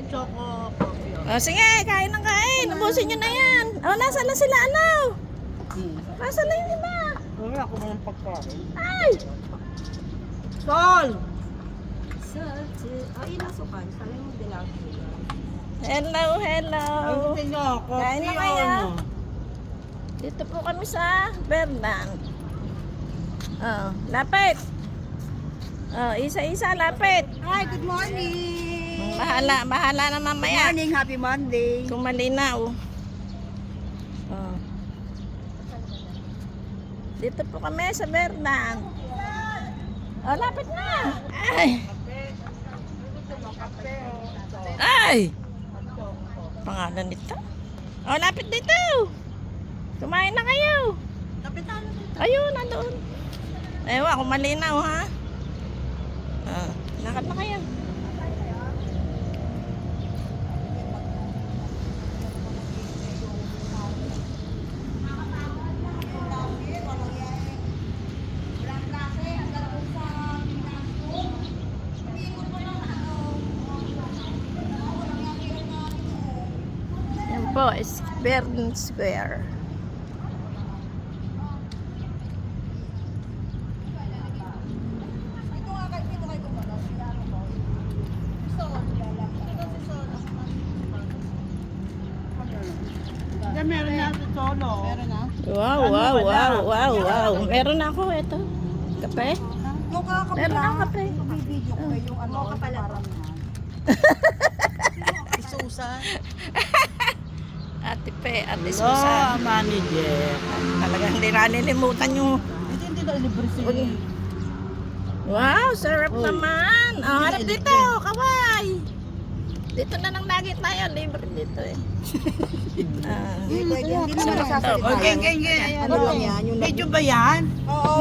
choco coffee. O sige, kain ng kain. Ubusin nyo na yan. O, nasa na sila, ano? Nasa na yung iba? Wala ako mga pagkain. Ay! Sol! Ay, nasukan. Sabi mo dilaw. Hello, hello. Ayun nyo, Kain na coffee kayo. ano? Dito po kami sa Bernan. Oh, lapit. Oh, isa-isa lapit. Hi, good morning! Bahala na mamaya. Morning, happy Monday! Kung malinaw. Oh. Dito po kami sa Bernan. Oh, lapit na. Ay. Ay. Pangalan nito. Oh, lapit dito. Kumain na kayo. Kapitan! Ayun, nandoon. Ewan, kung malinaw ha. Ah, lakad na kayo. Yan po is Berlin Square. Hindi, meron na si Solo. Meron na? Wow, Ano wow, ba wow, na? wow, wow. Meron na ako ito. Kape? Yung kakapila. Meron na akong kape. Bibidyo ko yung ano. Mocha pala to. Susan. Ate Pe, Ate Hello, Susan. manager. Talagang hindi nalilimutan yung... Hindi na libre si... Wow, sarap naman. Oh, harap dito, kaway. Dito na nang lagi tayo, libre dito eh. Ah, Hindi na masasalita. Okay. Ano lang yan? Yung Medyo ba yan? Oo.